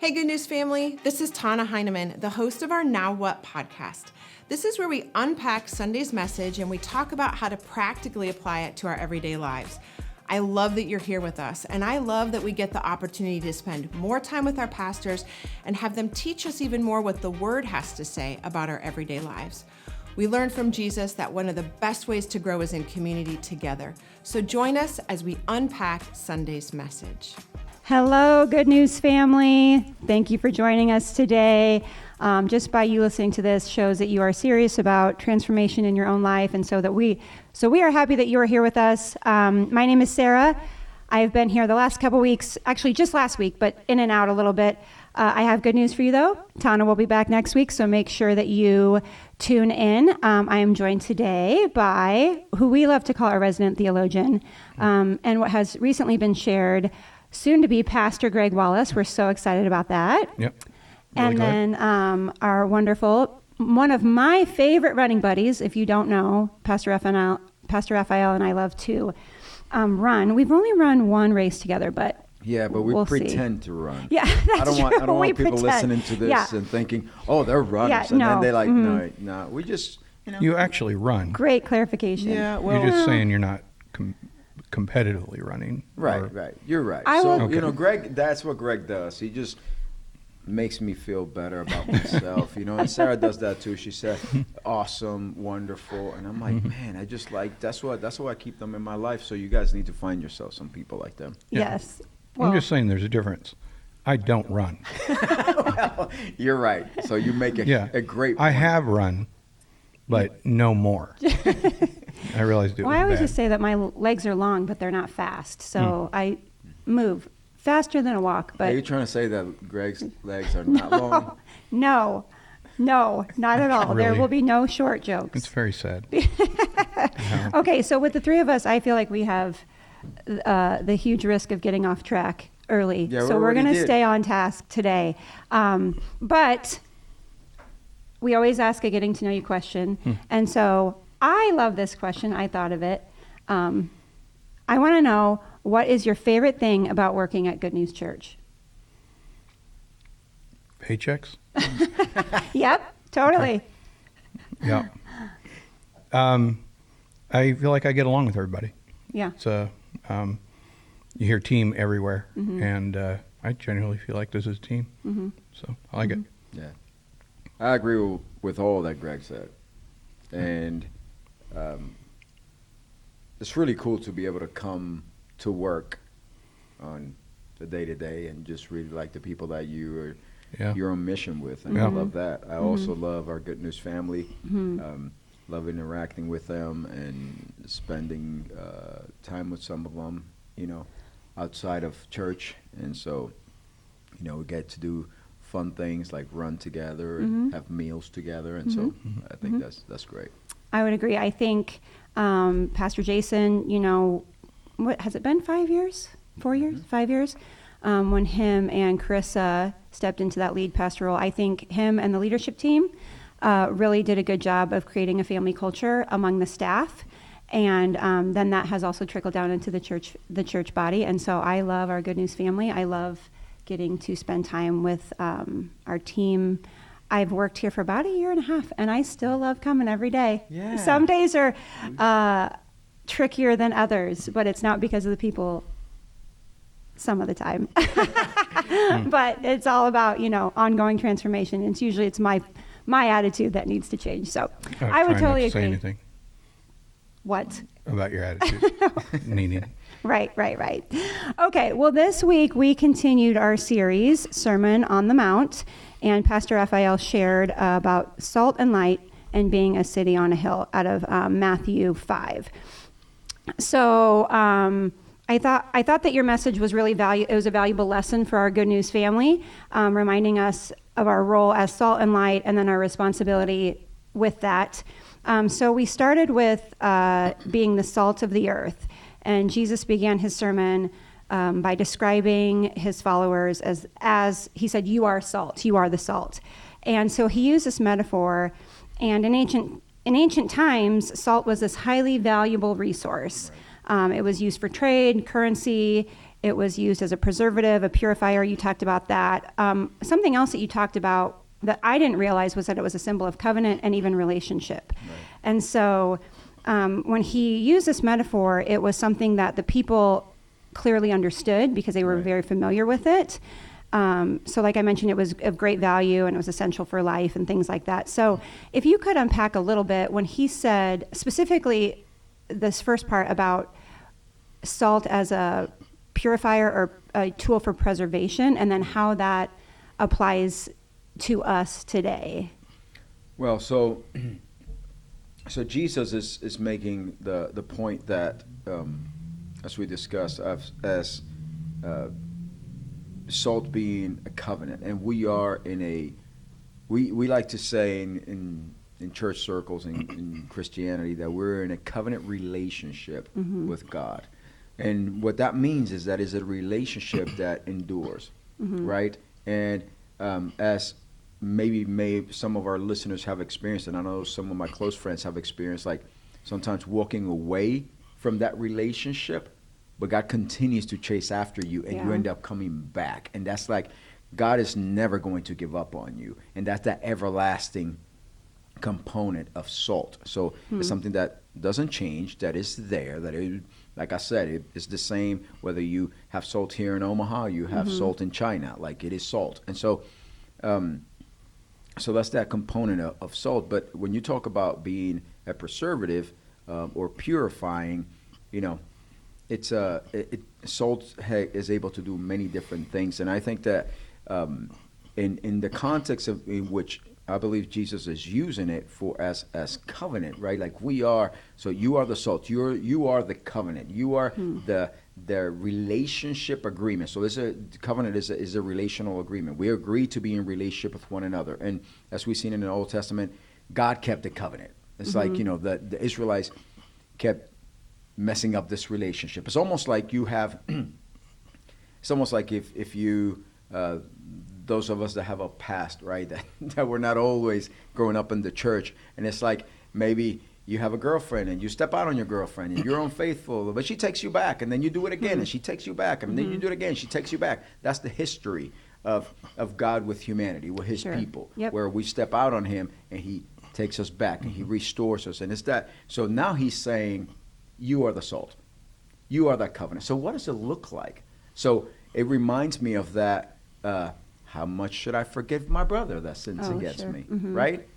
Hey, Good News family. This is Tana Heineman, the host of our Now What podcast. This is where we unpack Sunday's message and we talk about how to practically apply it to our everyday lives. I love that you're here with us, and I love that we get the opportunity to spend more time with our pastors and have them teach us even more what the Word has to say about our everyday lives. We learn from Jesus that one of the best ways to grow is in community together. So join us as we unpack Sunday's message. Hello, Good News family. Thank you for joining us today. Just by you listening to this shows that you are serious about transformation in your own life, and so we are happy that you are here with us. My name is Sarah. I've been here the last couple weeks, actually just last week, but in and out a little bit. I have good news for you, though. Tana will be back next week, so make sure that you tune in. I am joined today by who we love to call our resident theologian, and what has recently been shared, soon to be Pastor Greg Wallace. We're so excited about that. Yep. And then our wonderful, one of my favorite running buddies, if you don't know, Pastor Rafael and I love to run. We've only run one race together, but we'll pretend to run. Yeah, that's I don't want people pretend. listening to this and thinking, oh, they're runners. And then they're like, no, we just, You actually run. Great clarification. Yeah, well. You're just saying you're not competitively running. Right. You're right. Greg, that's what Greg does. He just makes me feel better about myself, and Sarah does that too. She said, awesome, wonderful. And I'm like, man, I just that's why I keep them in my life. So you guys need to find yourself some people like them. Yeah. Yes. I'm just saying there's a difference. I don't run. Well, you're right. So you make a great point. I have run, but no more. I realized it was I always bad. just say that my legs are long, but they're not fast. So I move faster than a walk. But are you trying to say that Greg's legs are not long? No, not at all. Really? There will be no short jokes. It's very sad. Okay, so with the three of us, I feel like we have the huge risk of getting off track early. Yeah, so we're going to stay on task today. But we always ask a getting to know you question. And so I love this question. I thought of it. I want to know, what is your favorite thing about working at Good News Church? Paychecks? Yep, totally. Yeah. I feel like I get along with everybody. Yeah. So you hear team everywhere, and I genuinely feel like this is a team. So I like it. Yeah. I agree with all that Greg said. And it's really cool to be able to come to work on the day-to-day and just really like the people that you're on mission with. And I love that. I also love our Good News family. Love interacting with them and spending time with some of them, outside of church. And so, we get to do fun things like run together and have meals together. And so I think that's great. I would agree. I think Pastor Jason, what has it been, 5 years? 4 years? 5 years? When him and Carissa stepped into that lead pastor role, I think him and the leadership team really did a good job of creating a family culture among the staff. And then that has also trickled down into the church body. And so I love our Good News family. I love getting to spend time with our team. I've worked here for about a year and a half, and I still love coming every day. Yeah. Some days are trickier than others, but it's not because of the people some of the time. But it's all about, ongoing transformation. It's usually my attitude that needs to change. So I would totally agree. Say anything. What? About your attitude. Needing. Right. Okay, well, this week we continued our series, Sermon on the Mount, and Pastor Rafael shared about salt and light and being a city on a hill out of Matthew 5. So I thought that your message was really it was a valuable lesson for our Good News family, reminding us of our role as salt and light and then our responsibility with that. So we started with being the salt of the earth. And Jesus began his sermon by describing his followers as he said, you are salt, you are the salt. And so he used this metaphor. And in ancient times, salt was this highly valuable resource. It was used for trade, currency. It was used as a preservative, a purifier. You talked about that. Something else that you talked about that I didn't realize was that it was a symbol of covenant and even relationship. Right. And so when he used this metaphor, it was something that the people clearly understood because they were very familiar with it. So like I mentioned, it was of great value and it was essential for life and things like that. So if you could unpack a little bit when he said specifically this first part about salt as a purifier or a tool for preservation, and then how that applies to us today. Well, so Jesus is making the point that, as we discussed, as salt being a covenant, and we are in a, we like to say in church circles and in Christianity that we're in a covenant relationship with God. And what that means is that is a relationship that endures, right? And as maybe some of our listeners have experienced, and I know some of my close friends have experienced, like sometimes walking away from that relationship, but God continues to chase after you, and you end up coming back. And that's like, God is never going to give up on you. And that's that everlasting component of salt. So it's something that doesn't change, that is there, that it, like I said, it's the same whether you have salt here in Omaha, you have salt in China, like it is salt. And so so that's that component of salt. But when you talk about being a preservative or purifying, you know, it's salt is able to do many different things. And I think that in the context of in which I believe Jesus is using it for as covenant, right? Like we are, so you are the salt, you are the covenant, you are the relationship agreement. So this covenant is a relational agreement. We agree to be in relationship with one another. And as we've seen in the Old Testament, God kept the covenant. It's like, you know, the Israelites kept messing up this relationship. It's almost like you have, it's almost like if you, those of us that have a past, right, that we're not always growing up in the church, and it's like maybe you have a girlfriend and you step out on your girlfriend and you're unfaithful, but she takes you back, and then you do it again and she takes you back, and then you do it again, she takes you back. That's the history of God with humanity, with his people, where we step out on him and he takes us back and he restores us. And it's that. So now he's saying, you are the salt, you are that covenant. So what does it look like? So it reminds me of that, how much should I forgive my brother that sins against me, right?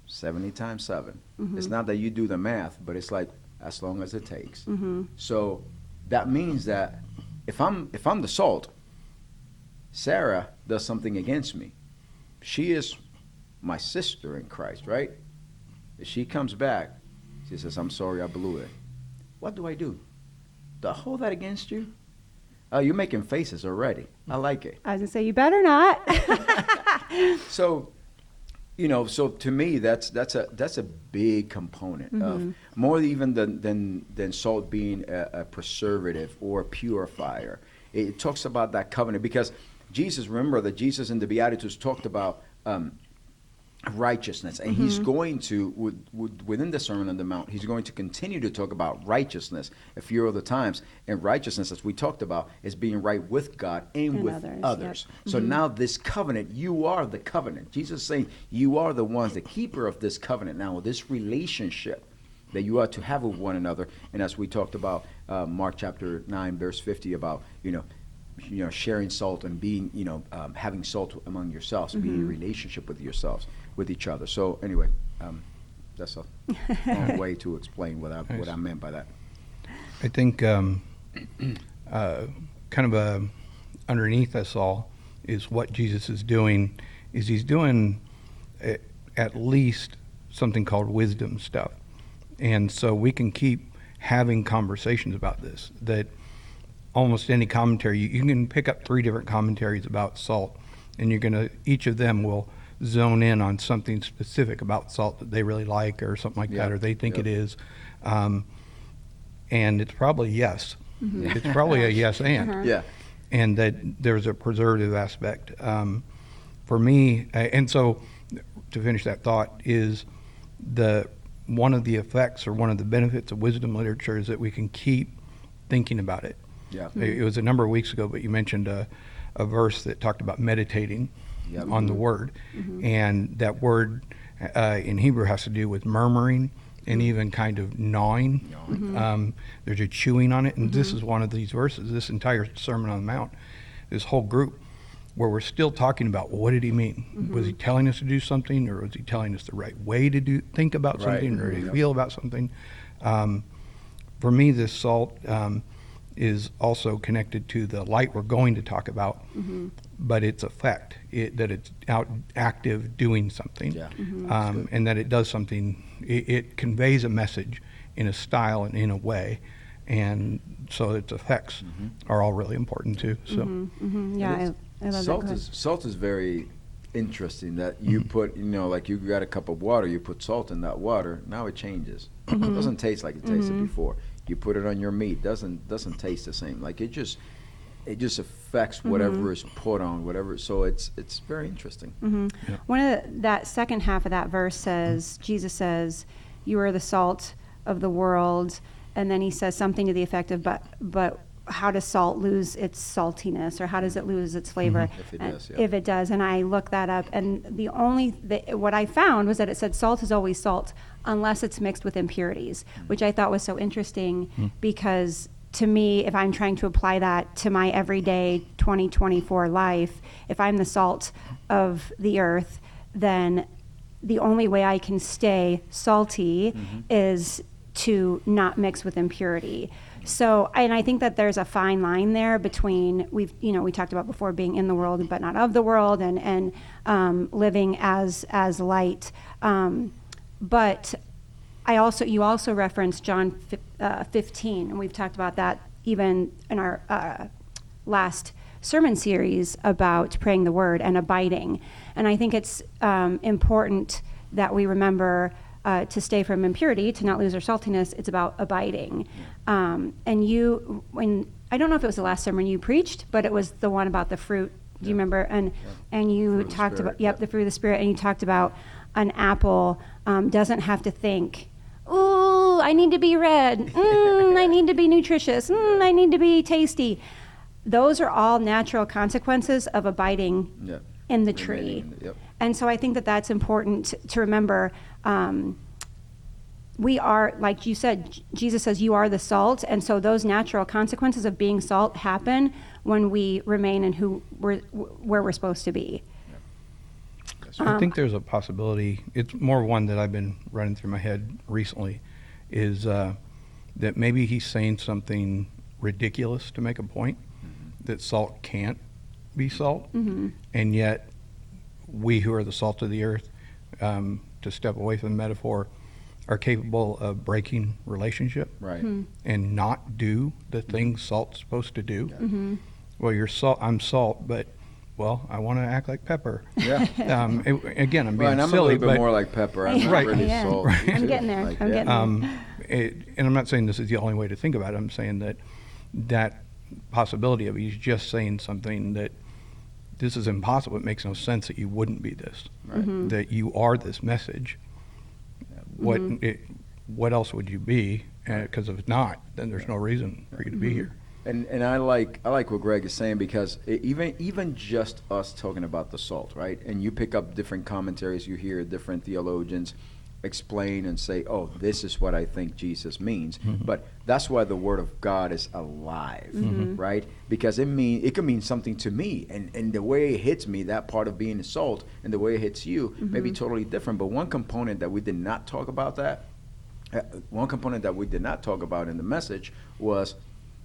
70 times 7. It's not that you do the math, but it's like as long as it takes. So that means that if I'm the salt, Sarah does something against me. She is my sister in Christ, right? If she comes back, she says, I'm sorry, I blew it. What do? Do I hold that against you? Oh, you're making faces already. I like it. I was going to say, you better not. So, you know, so to me, that's a big component of more even than salt being a preservative or a purifier. It talks about that covenant because Jesus, remember that Jesus in the Beatitudes talked about righteousness, and he's going to within the Sermon on the Mount, he's going to continue to talk about righteousness a few other times. And righteousness, as we talked about, is being right with God and with others. So now this covenant, you are the covenant. Jesus is saying you are the ones, the keeper of this covenant. Now this relationship that you are to have with one another. And as we talked about Mark chapter 9 verse 50 about you know sharing salt and being having salt among yourselves, being in relationship with yourselves, with each other. So anyway, that's a long way to explain what I meant by that. I think kind of underneath us all is what Jesus is doing. Is he's doing at least something called wisdom stuff, and so we can keep having conversations about this. That almost any commentary, you can pick up 3 different commentaries about salt, and each of them will zone in on something specific about salt that they really like or something like that, or they think it is. And it's probably yes. It's probably a yes and. And that there's a preservative aspect. For me, and so to finish that thought, is one of the effects or one of the benefits of wisdom literature is that we can keep thinking about it. Yeah. It was a number of weeks ago, but you mentioned a verse that talked about meditating on the word. And that word in Hebrew has to do with murmuring and even kind of gnawing. There's a chewing on it. And this is one of these verses, this entire Sermon on the Mount, this whole group, where we're still talking about, well, what did he mean? Was he telling us to do something, or was he telling us the right way to think about something, or to feel about something? For me, this salt is also connected to the light we're going to talk about, but its effect, that it's active doing something, and that it does something. It conveys a message in a style and in a way, and so its effects are all really important too. So, Yeah, I love that. Salt is very interesting. That you put, like you got a cup of water, you put salt in that water. Now it changes. It doesn't taste like it tasted before. You put it on your meat, doesn't taste the same. Like it just affects whatever is put on whatever. So it's very interesting. One of that second half of that verse says, Jesus says, "You are the salt of the world," and then he says something to the effect of, "But how does salt lose its saltiness, or how does it lose its flavor?" If it does, yeah. If it does, and I looked that up, and what I found was that it said salt is always salt unless it's mixed with impurities, which I thought was so interesting because to me, if I'm trying to apply that to my everyday 2024 life, if I'm the salt of the earth, then the only way I can stay salty is to not mix with impurity. So, and I think that there's a fine line there between we talked about before being in the world but not of the world, and living as light. But you also referenced John 15, and we've talked about that even in our last sermon series about praying the word and abiding. And I think it's important that we remember to stay from impurity, to not lose our saltiness. It's about abiding. And I don't know if it was the last sermon you preached, but it was the one about the fruit. Do you remember? And you talked about the fruit of the Spirit, and you talked about an apple doesn't have to think, "Ooh, I need to be red. I need to be nutritious. I need to be tasty." Those are all natural consequences of abiding in the tree. And so I think that that's important to remember. We are, like you said, Jesus says, "You are the salt," and so those natural consequences of being salt happen when we remain in where we're supposed to be. I think there's a possibility. It's more one that I've been running through my head recently, is that maybe he's saying something ridiculous to make a point, that salt can't be salt, and yet we who are the salt of the earth, to step away from the metaphor, are capable of breaking relationship, and not do the things salt's supposed to do. Well, you're salt, I'm salt, but I want to act like pepper. Again, I'm being and I'm silly, a little bit more like pepper. I'm not really salt. I'm getting there. I'm getting there. And I'm not saying this is the only way to think about it. I'm saying that possibility of he's just saying something that this is impossible. It makes no sense that you wouldn't be this. That you are this message. What else would you be? Because if not, then there's no reason for you to be here. And I like what Greg is saying, because even just us talking about the salt, right? And you pick up different commentaries, you hear different theologians explain and say, "Oh, this is what I think Jesus means." But that's why the Word of God is alive, right? Because it can mean something to me, and the way it hits me, that part of being salt, and the way it hits you may be totally different. But one component that we did not talk about in the message was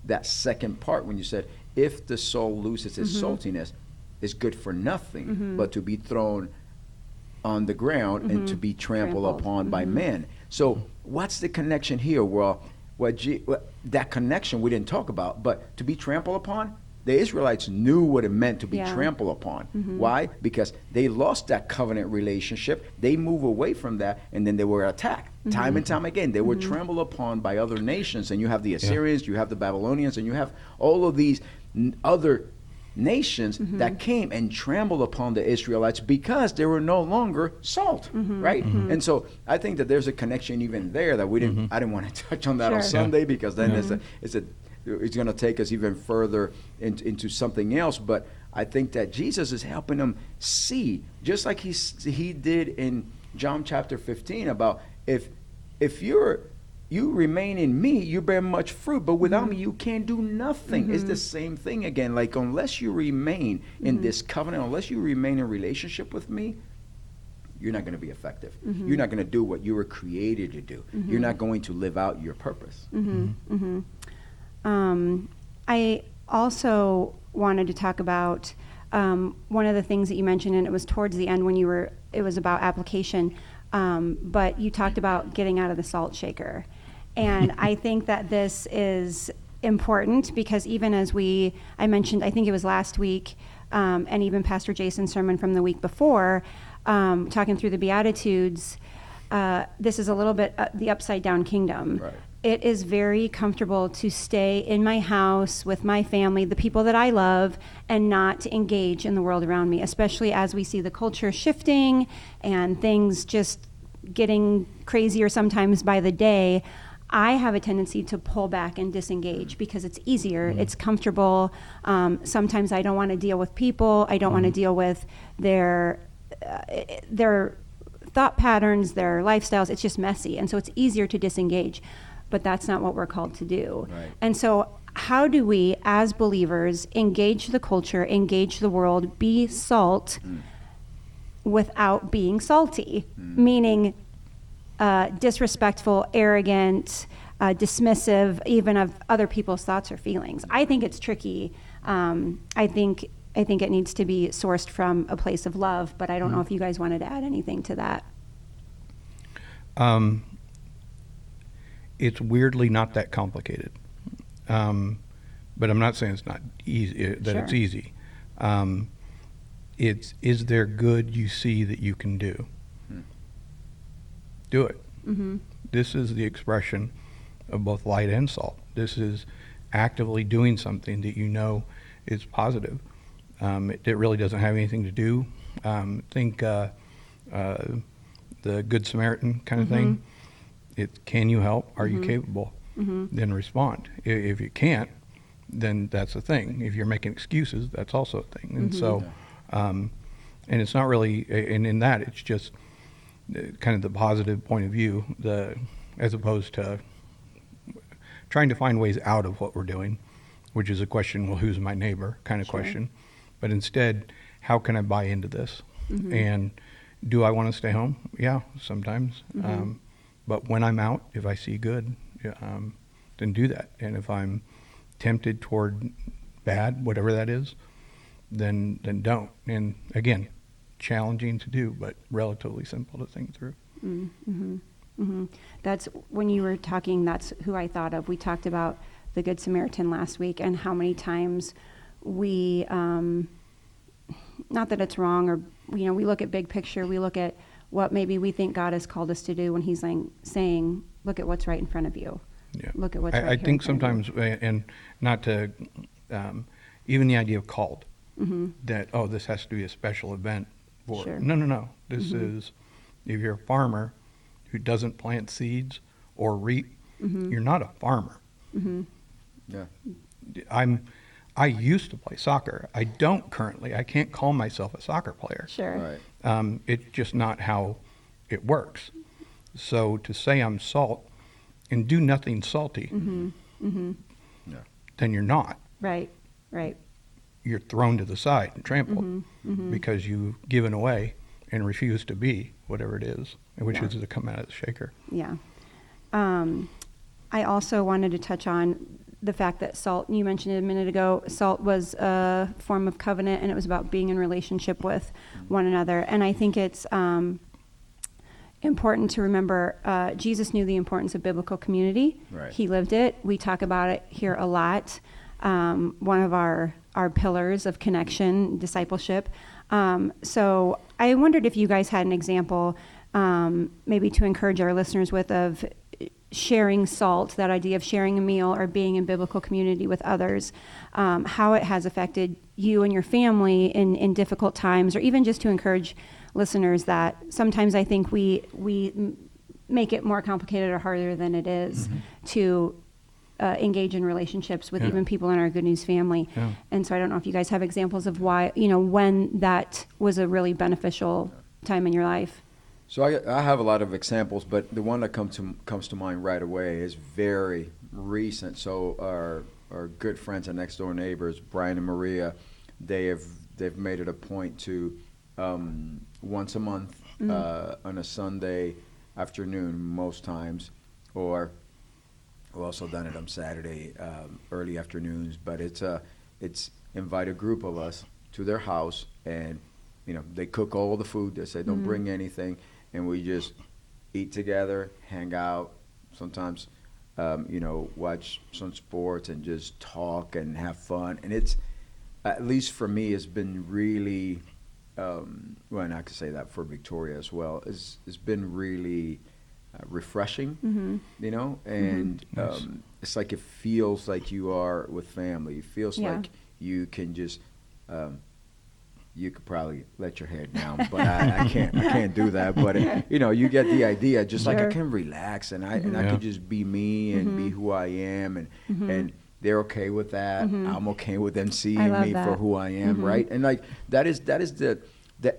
that second part when you said, if the soul loses its saltiness, it's good for nothing but to be thrown on the ground and to be trampled upon by men. So what's the connection here? Well, that connection we didn't talk about, but to be trampled upon, the Israelites knew what it meant to be trampled upon. Why? Because they lost that covenant relationship. They moved away from that, and then they were attacked time and time again. They were trampled upon by other nations, and you have the Assyrians, you have the Babylonians, and you have all of these other nations that came and trampled upon the Israelites because they were no longer salt, right? And so I think that there's a connection even there that we didn't. I didn't want to touch on that on Sunday because then it's going to take us even further into something else. But I think that Jesus is helping them see, just like he did in John chapter 15, about if you remain in me, you bear much fruit, but without me, you can't do nothing. It's the same thing again. Like, unless you remain in this covenant, unless you remain in relationship with me, you're not going to be effective. You're not going to do what you were created to do. You're not going to live out your purpose. I also wanted to talk about one of the things that you mentioned, and it was towards the end when it was about application, but you talked about getting out of the salt shaker. And I think that this is important because even as I mentioned, I think it was last week, and even Pastor Jason's sermon from the week before, talking through the Beatitudes, this is a little bit the upside down kingdom. Right. It is very comfortable to stay in my house with my family, the people that I love, and not to engage in the world around me, especially as we see the culture shifting and things just getting crazier sometimes by the day. I have a tendency to pull back and disengage because it's easier, it's comfortable. Sometimes I don't want to deal with people. I don't want to deal with their thought patterns, their lifestyles. It's just messy, and so it's easier to disengage. But that's not what we're called to do. Right. And so how do we, as believers, engage the culture, engage the world, be salt without being salty? Meaning disrespectful, arrogant, dismissive, even of other people's thoughts or feelings. I think it's tricky. I think it needs to be sourced from a place of love, but I don't know if you guys wanted to add anything to that. It's weirdly not that complicated, but I'm not saying it's not easy. It's easy. Is there good you see that you can do? Do it. This is the expression of both light and salt. This is actively doing something that you know is positive. It really doesn't have anything to do. Think the Good Samaritan kind of thing. Can you help? Are you capable? Then respond. If you can't, then that's a thing. If you're making excuses, that's also a thing. And so, and it's not really, and in that, it's just kind of the positive point of view, as opposed to trying to find ways out of what we're doing, which is a question, well, who's my neighbor kind of question. But instead, how can I buy into this? And do I want to stay home? Yeah, sometimes. But when I'm out, if I see good, then do that. And if I'm tempted toward bad, whatever that is, then don't. And again, challenging to do, but relatively simple to think through. That's when you were talking, that's who I thought of. We talked about the Good Samaritan last week and how many times we, not that it's wrong, or we look at big picture, we look at what maybe we think God has called us to do when he's saying, look at what's right in front of you. Yeah. Look at what's right I think sometimes, and not to, even the idea of called, that, this has to be a special event for it. No. This is, if you're a farmer who doesn't plant seeds or reap, you're not a farmer. Yeah. I used to play soccer. I don't currently. I can't call myself a soccer player. Sure. Right. It's just not how it works. So to say I'm salt and do nothing salty, then you're not. Right. You're thrown to the side and trampled because you've given away and refused to be whatever it is, which is to come out of the shaker. Yeah. I also wanted to touch on the fact that salt, you mentioned it a minute ago, salt was a form of covenant, and it was about being in relationship with one another. And I think it's important to remember Jesus knew the importance of biblical community. Right. He lived it. We talk about it here a lot. One of our pillars of connection, discipleship. So I wondered if you guys had an example, maybe to encourage our listeners with, of sharing salt, that idea of sharing a meal or being in biblical community with others, how it has affected you and your family in difficult times, or even just to encourage listeners that sometimes I think we make it more complicated or harder than it is to engage in relationships with even people in our Good News family. And so I don't know if you guys have examples of why, when that was a really beneficial time in your life. So I have a lot of examples, but the one that comes to mind right away is very recent. So our good friends and next door neighbors, Brian and Maria, they've made it a point to once a month on a Sunday afternoon most times, or we've also done it on Saturday early afternoons. But it's invite a group of us to their house, and they cook all the food. They say don't bring anything, and we just eat together, hang out. Sometimes watch some sports and just talk and have fun. And it's, at least for me, it's been really, and I could say that for Victoria as well, it's been really refreshing, and Nice. It's like it feels like you are with family. It feels Yeah. like you can just, you could probably let your head down, but I can't do that. But you get the idea. Just like I can relax, and I can just be me and be who I am, and they're okay with that. I'm okay with them seeing me for who I am, right? And like that is the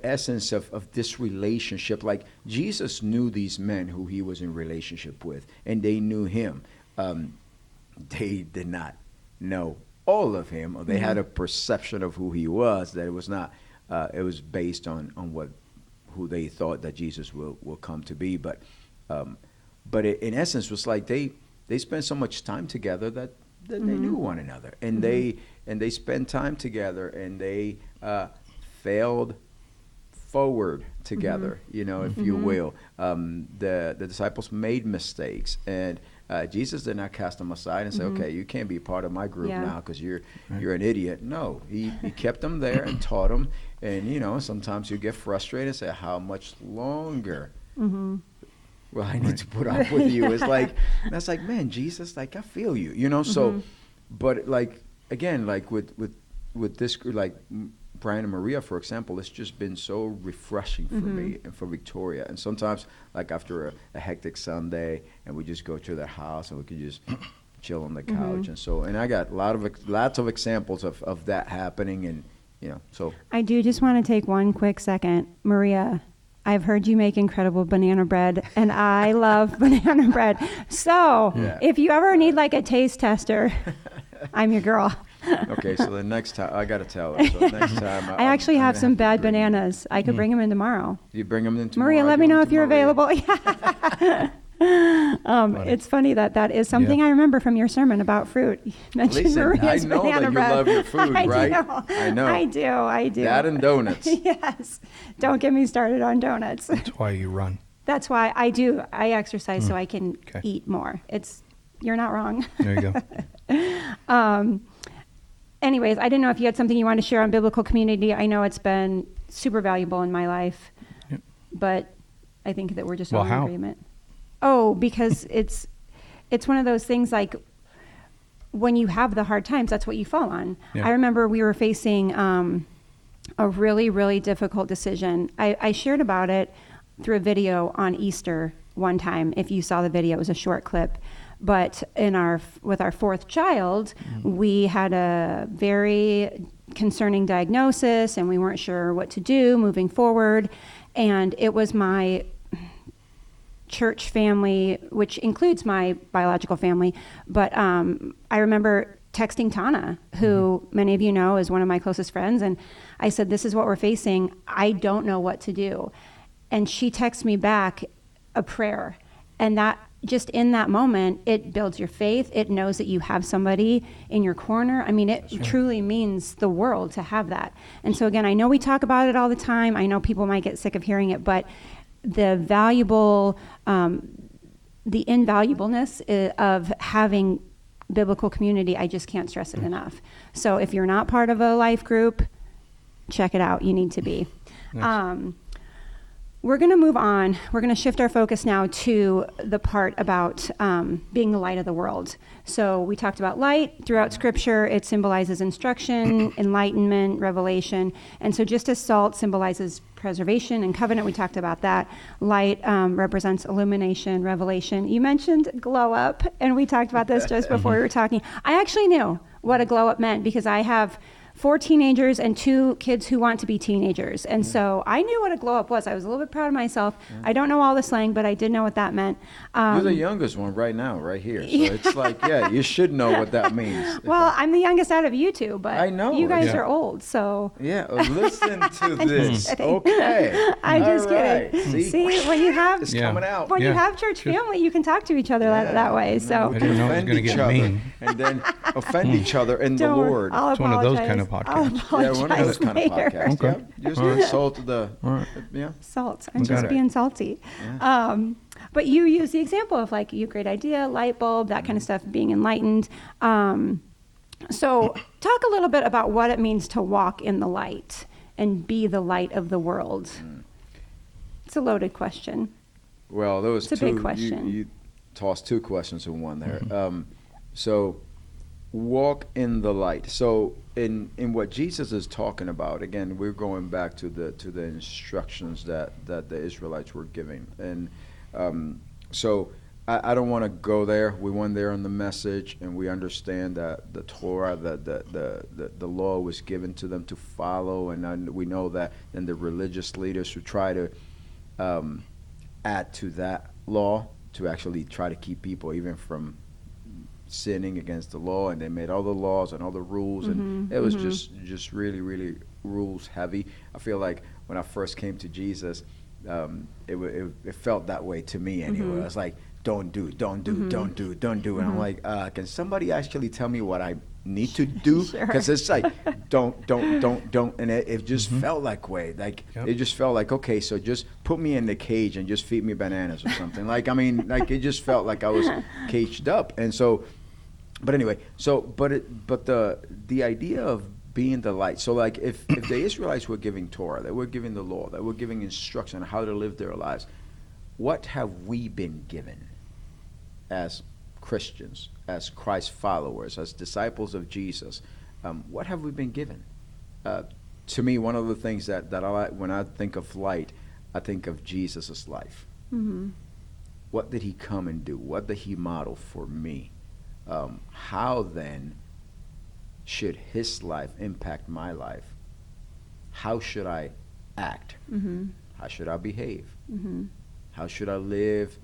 essence of this relationship. Like Jesus knew these men who he was in relationship with, and they knew him. They did not know all of him, or they had a perception of who he was, that it was not. It was based on who they thought that Jesus will come to be. But it, in essence, was like they spent so much time together that they knew one another, and they spent time together, and they failed forward together, if you will. The disciples made mistakes, and Jesus did not cast them aside and say, okay, you can't be part of my group now because you're an idiot. No, he kept them there and taught them. And, sometimes you get frustrated and say, how much longer will I need to put up with you? It's like, that's like, man, Jesus, like, I feel you, so, but like, again, like with this group, like Brian and Maria, for example, it's just been so refreshing for me and for Victoria. And sometimes, like after a hectic Sunday, and we just go to their house and we can just chill on the couch. And I got lots of examples of that happening. And, so. I do just want to take one quick second. Maria, I've heard you make incredible banana bread, and I love banana bread. So if you ever need like a taste tester, I'm your girl. Okay, so the next time, I got to tell her. So next time. I actually have some bad bananas. I could bring them in tomorrow. You bring them in tomorrow? Maria, let me know if you're available. It's funny that is something I remember from your sermon about fruit. You mentioned Listen, Maria's I know banana that you bread. love your food, right? I know. I do. That and donuts. Yes. Don't get me started on donuts. That's why you run. That's why I do. I exercise so I can eat more. You're not wrong. There you go. Anyways, I didn't know if you had something you wanted to share on biblical community. I know it's been super valuable in my life, but I think that we're just all in agreement. Oh, because it's one of those things, like when you have the hard times, that's what you fall on. I remember we were facing a really, really difficult decision. I shared about it through a video on Easter one time. If you saw the video, it was a short clip. But with our fourth child, we had a very concerning diagnosis, and we weren't sure what to do moving forward. And it was my church family, which includes my biological family. But I remember texting Tana, who many of you know is one of my closest friends, and I said, this is what we're facing. I don't know what to do. And she texted me back a prayer. And that, just in that moment, it builds your faith. It knows that you have somebody in your corner. I mean, it truly means the world to have that. And so again, I know we talk about it all the time. I know people might get sick of hearing it, but the invaluableness of having biblical community, I just can't stress it enough. So if you're not part of a life group, check it out. You need to be. Nice. we're going to move on. We're going to shift our focus now to the part about being the light of the world. So we talked about light throughout Scripture. It symbolizes instruction, enlightenment, revelation. And so just as salt symbolizes preservation and covenant, we talked about that. Light represents illumination, revelation. You mentioned glow up, and we talked about this just before we were talking. I actually knew what a glow up meant because I have 4 teenagers and 2 kids who want to be teenagers. And so I knew what a glow up was. I was a little bit proud of myself. I don't know all the slang, but I did know what that meant. You're the youngest one right now, right here. So it's like, you should know what that means. Well, I'm the youngest out of you 2, but I know. you guys are old, so. Yeah, listen to this. Okay. I'm just right. kidding. See, when you have It's coming out. when you have church family, you can talk to each other that way. So We I can didn't know it was offend gonna each get other mean. and then offend each other in the don't worry, Lord. I'll It's one of those apologize. kind of I'll podcasts. apologize One of those kind of later. podcasts. Okay. Yeah. Just All right. insult the. All right. Yeah. Salt. I'm We got just it. being salty. But you use the example of like, you great idea, light bulb, that kind of stuff, being enlightened. So talk a little bit about what it means to walk in the light and be the light of the world. It's a loaded question. Well, there was It's a two. big question. You tossed 2 questions in one there. So, walk in the light. So, in what Jesus is talking about, again, we're going back to the instructions that the Israelites were giving, and so I don't want to go there. We went there in the message, and we understand that the Torah, the law was given to them to follow, and we know that then the religious leaders who try to add to that law to actually try to keep people even from sinning against the law, and they made all the laws and all the rules, and it was just really rules heavy. I feel like when I first came to Jesus, it felt that way to me anyway. I was like, don't do, and I'm like, can somebody actually tell me what I need to do? Because it's like, don't, and it just felt like way. Like it just felt like, okay, so just put me in the cage and just feed me bananas or something. Like, I mean, like it just felt like I was caged up, and so. But anyway, so but the idea of being the light. So like if the Israelites were giving Torah, they were giving the law, they were giving instruction on how to live their lives, what have we been given as Christians, as Christ followers, as disciples of Jesus? What have we been given? To me, one of the things that I like when I think of light, I think of Jesus' life. What did he come and do? What did he model for me? How then should his life impact my life? How should I act? How should I behave? How should I live?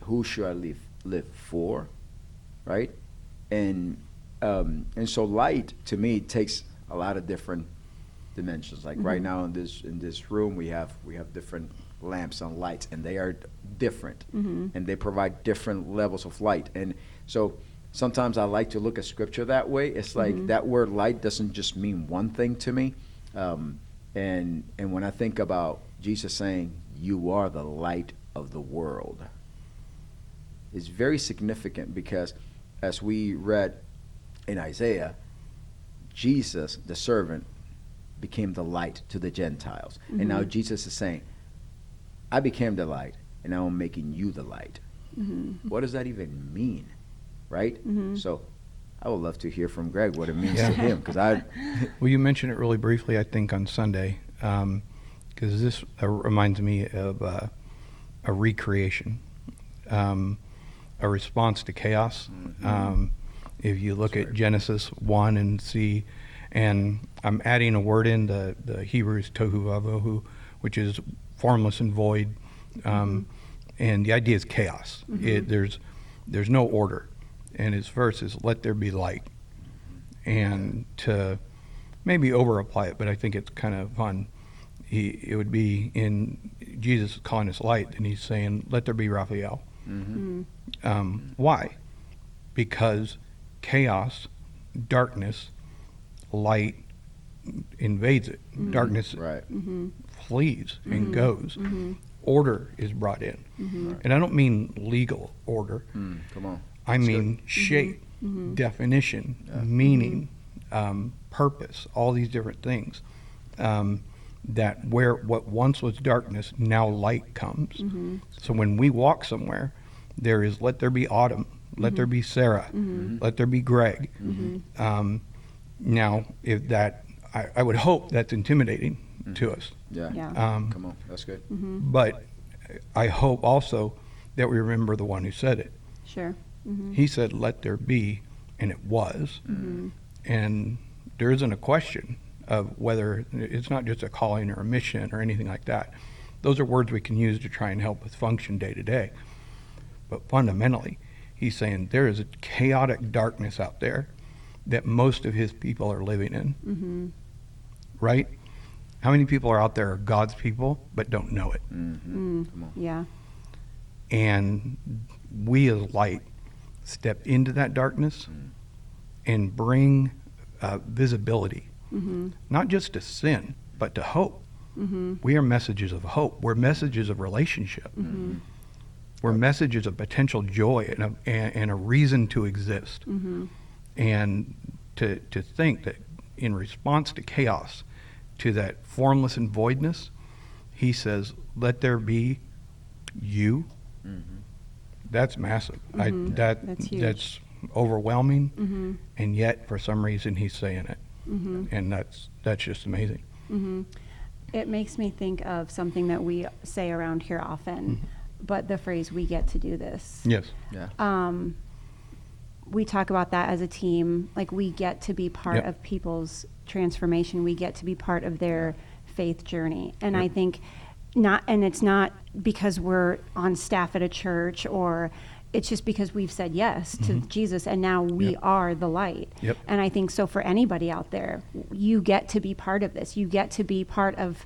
Who should I live for? Right? And so light to me takes a lot of different dimensions. Like right now in this room we have different lamps and lights, and they are different, and they provide different levels of light. And so sometimes I like to look at scripture that way. It's like that word light doesn't just mean one thing to me. And when I think about Jesus saying, "You are the light of the world," it's very significant because as we read in Isaiah, Jesus, the servant, became the light to the Gentiles. And now Jesus is saying, I became the light, and now I'm making you the light. What does that even mean, right? So I would love to hear from Greg what it means to him, because Well, you mentioned it really briefly, I think, on Sunday, because this reminds me of a recreation, a response to chaos. If you look at Genesis 1 and see, and I'm adding a word in, the Hebrew is tohu vavohu, which is formless and void, and the idea is chaos. There's no order, and his verse is "Let there be light," and to maybe over apply it, but I think it's kind of fun. It would be in Jesus calling us light, and he's saying, "Let there be Raphael." Why? Because chaos, darkness, light invades it. Darkness flees and goes. Order is brought in. And I don't mean legal order. come on. I mean shape, definition, meaning, purpose, all these different things. that where what once was darkness, now light comes. So when we walk somewhere, there is, let there be Autumn, let there be Sarah, let there be Greg. Now, if that, I would hope that's intimidating to us. Yeah. Yeah. Come on, that's good. But I hope also that we remember the one who said it. Sure. He said, let there be, and it was. And there isn't a question of whether, it's not just a calling or a mission or anything like that. Those are words we can use to try and help with function day to day. But fundamentally, he's saying there is a chaotic darkness out there that most of his people are living in. Right? How many people are out there are God's people but don't know it? Come on. Yeah. And we as light step into that darkness and bring visibility, not just to sin, but to hope. We are messages of hope. We're messages of relationship. We're messages of potential joy and a reason to exist. And to think that in response to chaos, to that formless and voidness, he says, let there be you. That's massive. That's huge. That's overwhelming, and yet for some reason he's saying it, and that's just amazing. It makes me think of something that we say around here often, but the phrase, we get to do this. Yes. Yeah. We talk about that as a team, like we get to be part of people's transformation. We get to be part of their faith journey. And I think it's not because we're on staff at a church, or it's just because we've said yes to Jesus, and now we are the light. And I think so for anybody out there, you get to be part of this. You get to be part of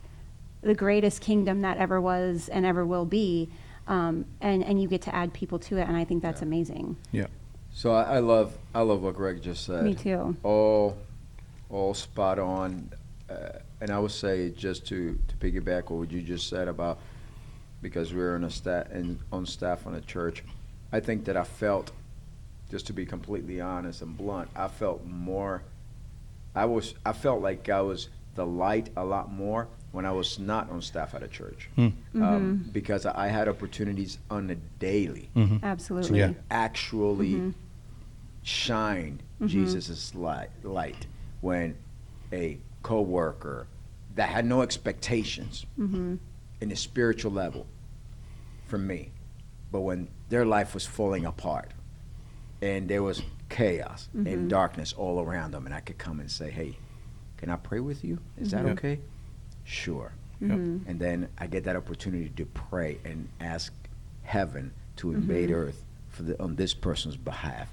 the greatest kingdom that ever was and ever will be, and you get to add people to it, and I think that's amazing. Yeah. So I love what Greg just said. Me too. All spot on. And I would say, just to piggyback on what you just said about, because we're on staff on a church, I think that I felt, just to be completely honest and blunt, I felt like I was the light a lot more when I was not on staff at a church, because I had opportunities on a daily Absolutely. to actually shine Jesus' light when a co-worker that had no expectations in the spiritual level from me, but when their life was falling apart and there was chaos and darkness all around them, and I could come and say, hey, can I pray with you? Is that okay? Sure. And then I get that opportunity to pray and ask heaven to invade earth on this person's behalf,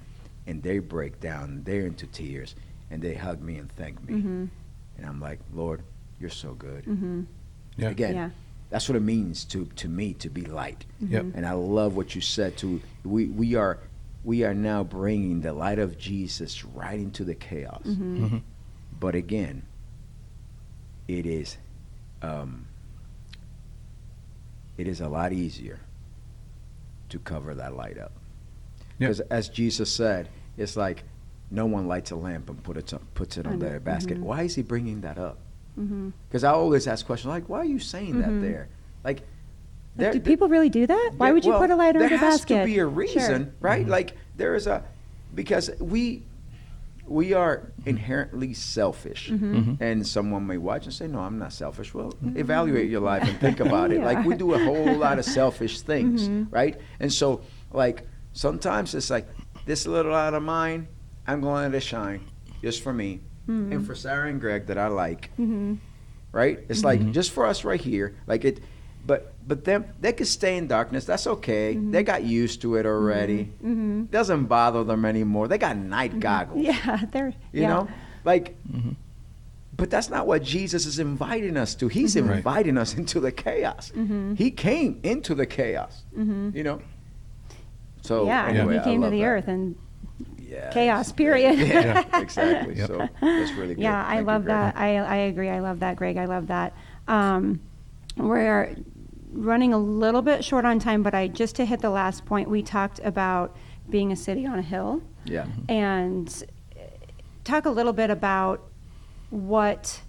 and they break down, they're into tears, and they hug me and thank me. And I'm like, Lord, you're so good. Again, that's what it means to me to be light. And I love what you said too. We are now bringing the light of Jesus right into the chaos. But again, it is a lot easier to cover that light up. Because as Jesus said, it's like no one lights a lamp and puts it on their basket. Why is he bringing that up? Because I always ask questions like, why are you saying that there? Like, do people really do that? Why would you put a light under the basket? There has to be a reason, right? Like, there is because we are inherently selfish. And someone may watch and say, no, I'm not selfish. Well, evaluate your life and think about it. Like, we do a whole lot of selfish things, right? And so, like, sometimes it's like, this little light of mine, I'm going to let it shine just for me and for Sarah and Greg that I like, right? It's like just for us right here, like it. But them, they could stay in darkness. That's okay. They got used to it already. Doesn't bother them anymore. They got night goggles. You know, like. But that's not what Jesus is inviting us to. He's inviting us into the chaos. He came into the chaos. You know. So anyway, he came to the that. earth and chaos, period. Exactly. So that's really good. Yeah, I love that. I agree. I love that, Greg. I love that. We're running a little bit short on time, but just to hit the last point, we talked about being a city on a hill. And talk a little bit about what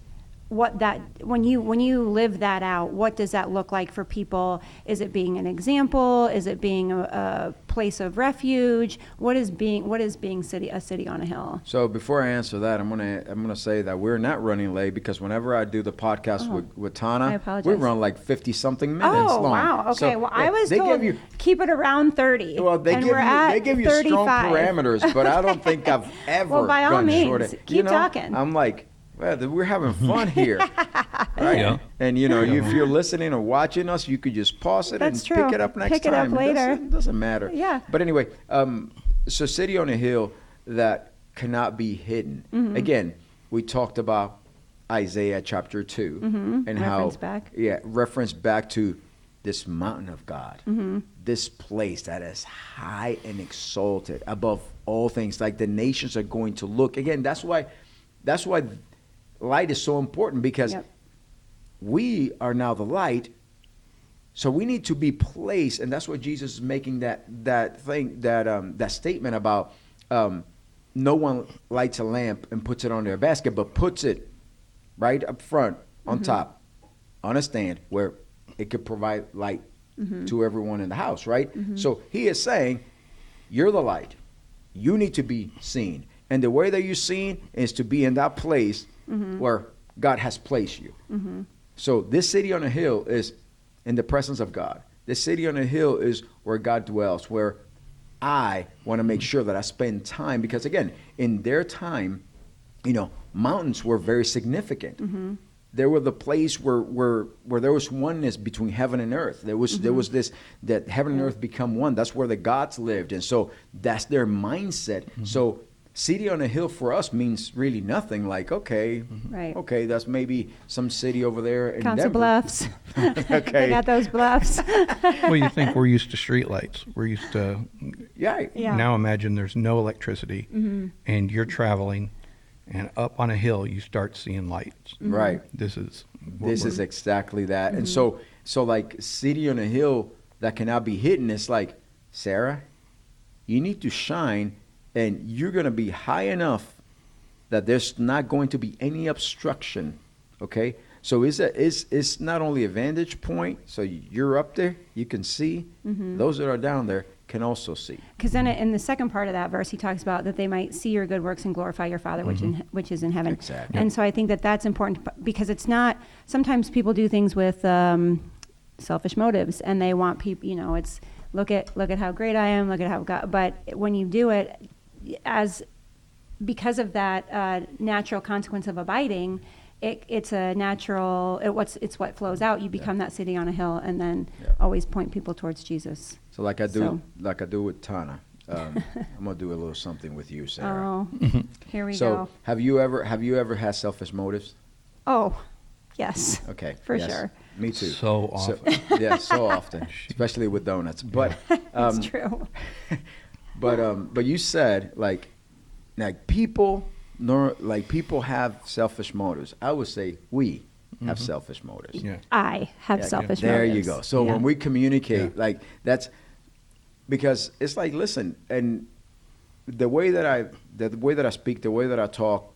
what that, when you live that out, what does that look like for people? Is it being an example? Is it being a place of refuge? What is being a city on a hill? So before I answer that, I'm gonna say that we're not running late, because whenever I do the podcast with Tana, I apologize. we run like 50 something minutes long. Wow. Okay. So, well, I was they told give you, keep it around 30. well, they and give we're you at they give you 35. strong parameters, but I don't think I've ever Well, by all gone means, shorter. keep talking. I'm like, well, we're having fun here, right? Yeah. And if you're listening or watching us, you could just pause it That's and true. pick it up next Pick it time. up later. It doesn't matter. Yeah. But anyway, so city on a hill that cannot be hidden. Mm-hmm. Again, we talked about Isaiah chapter 2 and Reference back. reference back to this mountain of God, Mm-hmm. this place that is high and exalted above all things. Like the nations are going to look. Again, that's why light is so important, because Yep. we are now the light. So we need to be placed, and that's what Jesus is making that statement about. No one lights a lamp and puts it on their basket, but puts it right up front on top on a stand where it could provide light to everyone in the house, right? So he is saying, you're the light. You need to be seen. And the way that you're seen is to be in that place where God has placed you. So this city on a hill is in the presence of God. This city on a hill is where God dwells, where I want to make sure that I spend time, because again, in their time, mountains were very significant. They were the place where there was oneness between heaven and earth. There was this, that heaven and earth become one. That's where the gods lived, and so that's their mindset. So city on a hill for us means really nothing. Like, okay, that's maybe some city over there in Council Denver. Bluffs. Okay. They got those bluffs. Well, you think we're used to streetlights. We're used to. Yeah. Now imagine there's no electricity, and you're traveling, and up on a hill you start seeing lights. Right. This is exactly that. And so like city on a hill that cannot be hidden. It's like, Sarah, you need to shine, and you're going to be high enough that there's not going to be any obstruction. Okay. So it's not only a vantage point. So you're up there, you can see. Those that are down there can also see. Because then in the second part of that verse, he talks about that they might see your good works and glorify your Father, which is in heaven. Exactly. And so I think that that's important, because it's not, sometimes people do things with selfish motives, and they want people, it's look at how great I am, look at how God, but when you do it because of that natural consequence of abiding, it's a natural, it's what flows out. You become that city on a hill, and then always point people towards Jesus. So like I do with Tana, I'm gonna do a little something with you, Sarah. Oh, here we go. So have you ever had selfish motives? Oh, yes. Okay. For yes. sure. Me too. So often. So often, especially with donuts. But It's true. but you said like people have selfish motives. I would say we have selfish motives. Yeah. I have selfish There motives. you go. So when we communicate, like that's because it's like, listen, and the way that I speak, the way that I talk,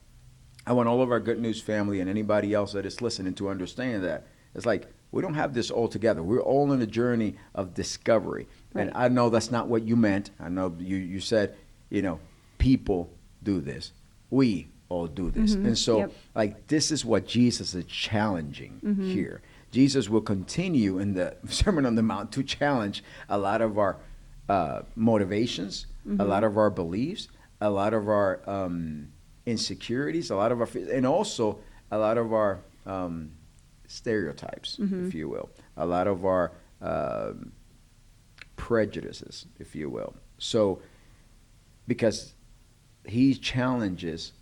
I want all of our Good News family and anybody else that is listening to understand that it's like we don't have this all together. We're all on a journey of discovery. Right. And I know that's not what you meant. I know you said, people do this. We all do this. And so like this is what Jesus is challenging here. Jesus will continue in the Sermon on the Mount to challenge a lot of our motivations, a lot of our beliefs, a lot of our insecurities, a lot of our fears, and also a lot of our stereotypes, if you will, a lot of our prejudices, if you will. So because he challenges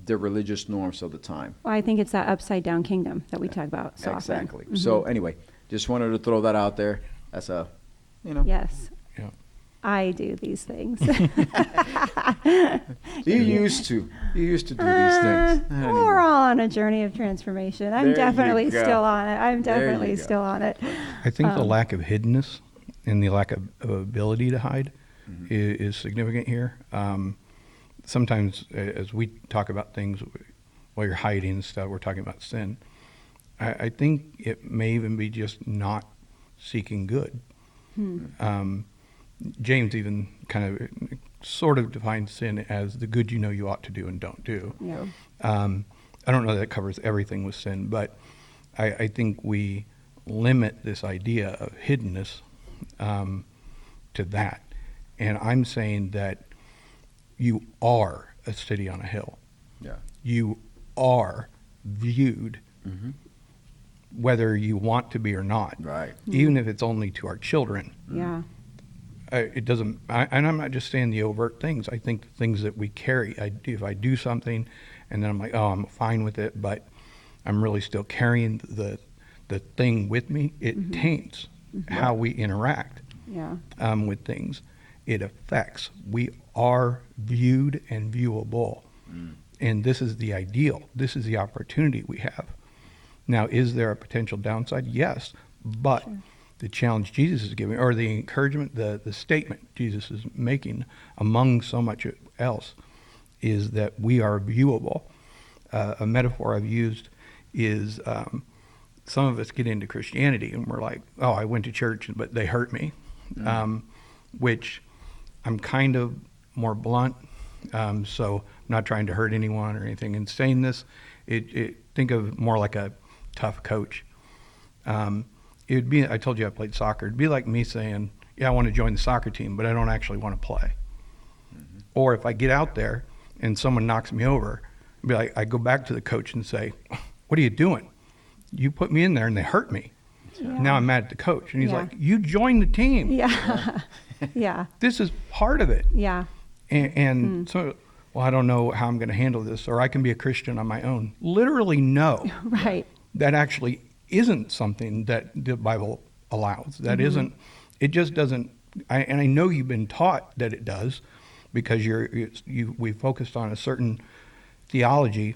the religious norms of the time. Well, I think it's that upside down kingdom that we talk about so often. Exactly. So anyway, just wanted to throw that out there as a, Yes. Yeah. I do these things. You used to do these things. Not We're anymore. all on a journey of transformation. I'm There you definitely go. still on it. I'm There you definitely go. still on it. I think the lack of hiddenness and the lack of ability to hide is significant here. Sometimes as we talk about things, well, you're hiding and stuff. We're talking about sin. I think it may even be just not seeking good. James even kind of sort of defines sin as the good you know you ought to do and don't do. Yeah. I don't know that it covers everything with sin, but I think we limit this idea of hiddenness to that. And I'm saying that you are a city on a hill. Yeah. You are viewed, whether you want to be or not. Right. Even if it's only to our children. Yeah. It doesn't, and I'm not just saying the overt things. I think the things that we carry. If I do something, and then I'm like, oh, I'm fine with it, but I'm really still carrying the thing with me. It taints how we interact with things. It affects. We are viewed and viewable, and this is the ideal. This is the opportunity we have. Now, is there a potential downside? Yes, but. Sure. The challenge Jesus is giving, or the encouragement, the statement Jesus is making among so much else, is that we are viewable. A metaphor I've used is some of us get into Christianity and we're like, oh, I went to church, but they hurt me, which I'm kind of more blunt, so I'm not trying to hurt anyone or anything. In saying this, think of more like a tough coach. It'd be, I told you I played soccer. It'd be like me saying, yeah, I want to join the soccer team, but I don't actually want to play. Or if I get out there and someone knocks me over, I'd be like, I go back to the coach and say, what are you doing? You put me in there and they hurt me. Yeah. Now I'm mad at the coach. And he's like, you joined the team. Yeah. Yeah. This is part of it. Yeah. And so, well, I don't know how I'm going to handle this, or I can be a Christian on my own. Literally, no. Right. That actually isn't something that the Bible allows. That isn't, it just doesn't, and I know you've been taught that it does, because we focused on a certain theology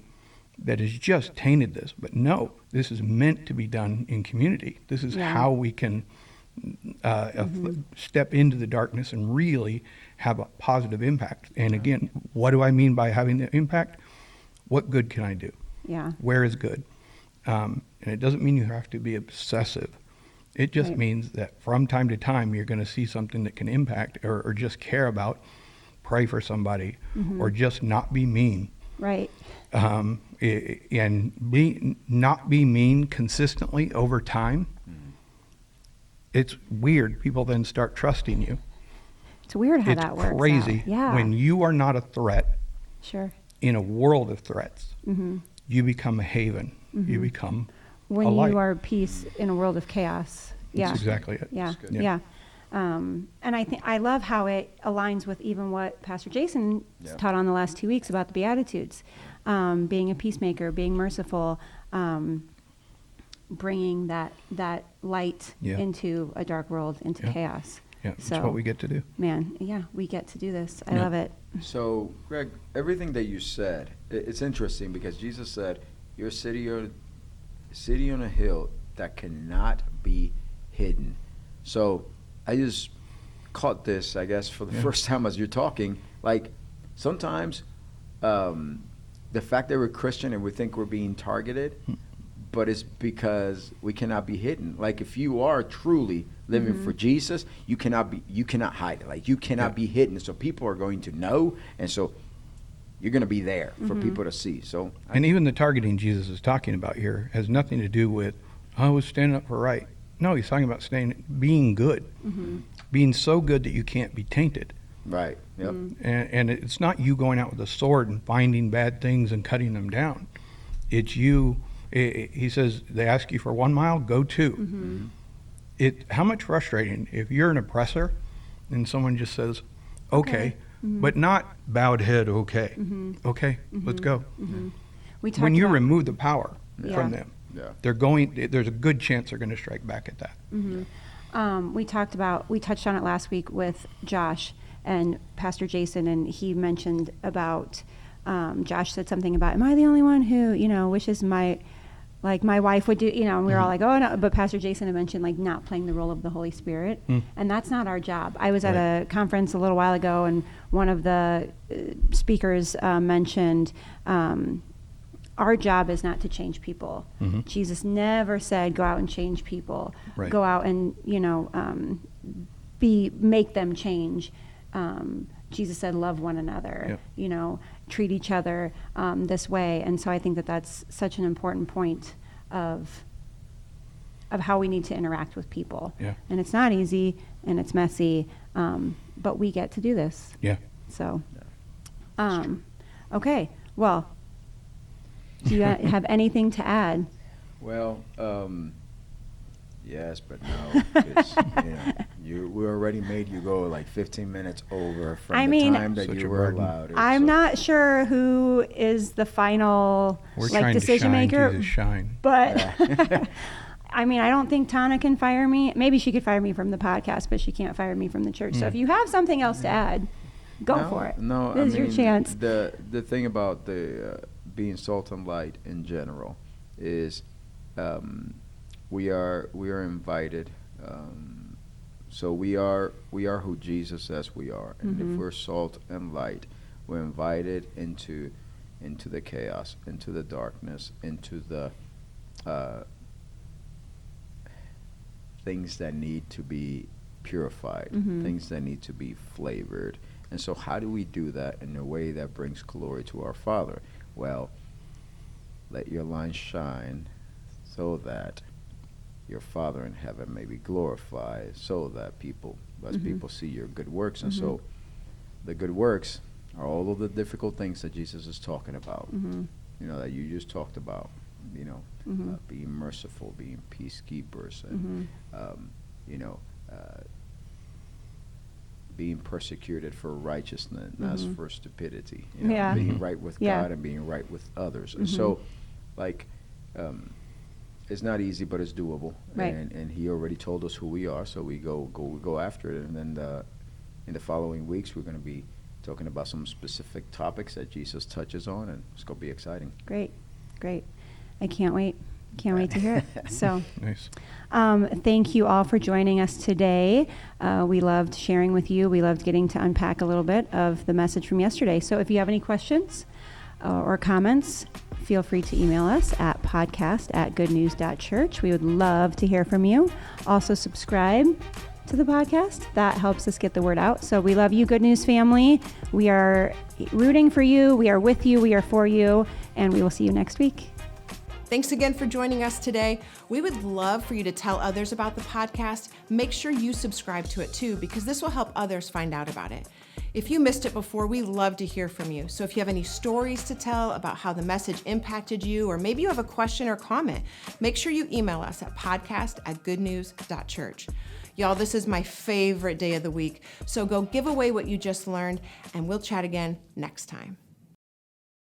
that has just tainted this. But no, this is meant to be done in community. This is how we can step into the darkness and really have a positive impact. And again, what do I mean by having the impact? What good can I do? Yeah. Where is good? And it doesn't mean you have to be obsessive. It just means that from time to time you're going to see something that can impact or just care about, pray for somebody, or just not be mean. Right. And not be mean consistently over time. It's weird. People then start trusting you. It's weird how that works. It's crazy. Yeah. When you are not a threat in a world of threats, you become a haven. You become when a light. You are peace in a world of chaos. Yeah. That's exactly it. Yeah. Yeah. And I love how it aligns with even what Pastor Jason taught on the last 2 weeks about the Beatitudes, being a peacemaker, being merciful, bringing that light into a dark world, into chaos. Yeah, that's what we get to do. Man, we get to do this. I love it. So, Greg, everything that you said, it's interesting because Jesus said, you're a city on a hill that cannot be hidden. So I just caught this, I guess, for the first time as you're talking. Like, sometimes the fact that we're Christian and we think we're being targeted, but it's because we cannot be hidden. Like, if you are truly living for Jesus, you cannot hide it. Like, you cannot be hidden. So people are going to know, and so you're going to be there for people to see. So, and even the targeting Jesus is talking about here has nothing to do with, standing up for right. No, he's talking about being good, being so good that you can't be tainted. Right. Yep. And it's not you going out with a sword and finding bad things and cutting them down. It's you. He says they ask you for 1 mile, go 2. How much frustrating if you're an oppressor and someone just says, okay. But not bowed head, okay. Okay, let's go. When you remove the power from them, there's a good chance they're going to strike back at that. We touched on it last week with Josh and Pastor Jason, and he mentioned about, Josh said something about, am I the only one who, wishes my wife would do, and we were all like, oh no, but Pastor Jason had mentioned not playing the role of the Holy Spirit, and that's not our job. I was at a conference a little while ago, and one of the speakers mentioned our job is not to change people. Mm-hmm. Jesus never said, go out and change people. Right. Go out and, make them change. Jesus said, love one another, treat each other this way. And so I think that that's such an important point of how we need to interact with people. Yeah. And it's not easy and it's messy, but we get to do this. Yeah. So, okay. Well, do you have anything to add? Well, yes, but no. It's, we already made you go like 15 minutes over from the time that you were allowed. I'm not sure who is the final decision maker. Jesus, shine. But I don't think Tana can fire me. Maybe she could fire me from the podcast, but she can't fire me from the church. So if you have something else to add, go for it. No, this is your chance. The thing about the being salt and light in general is we are invited. So we are who Jesus says we are, and if we're salt and light, we're invited into the chaos, into the darkness, into the things that need to be purified, things that need to be flavored. And so how do we do that in a way that brings glory to our Father? Well, let your light shine so that your Father in heaven may be glorified, so that people see your good works. And so the good works are all of the difficult things that Jesus is talking about, that you just talked about, being merciful, being peacekeepers, and, being persecuted for righteousness, not for stupidity, being right with God and being right with others. And so, it's not easy, but it's doable. Right. And he already told us who we are, so we go after it. And then in the following weeks, we're going to be talking about some specific topics that Jesus touches on, and it's going to be exciting. Great. I can't wait. Can't wait to hear it. So, nice. Thank you all for joining us today. We loved sharing with you. We loved getting to unpack a little bit of the message from yesterday. So if you have any questions or comments, feel free to email us at podcast@goodnews.church. We would love to hear from you. Also subscribe to the podcast. That helps us get the word out. So we love you, Good News family. We are rooting for you. We are with you. We are for you. And we will see you next week. Thanks again for joining us today. We would love for you to tell others about the podcast. Make sure you subscribe to it too, because this will help others find out about it. If you missed it before, we love to hear from you. So if you have any stories to tell about how the message impacted you, or maybe you have a question or comment, make sure you email us at podcast@goodnews.church. Y'all, this is my favorite day of the week. So go give away what you just learned, and we'll chat again next time.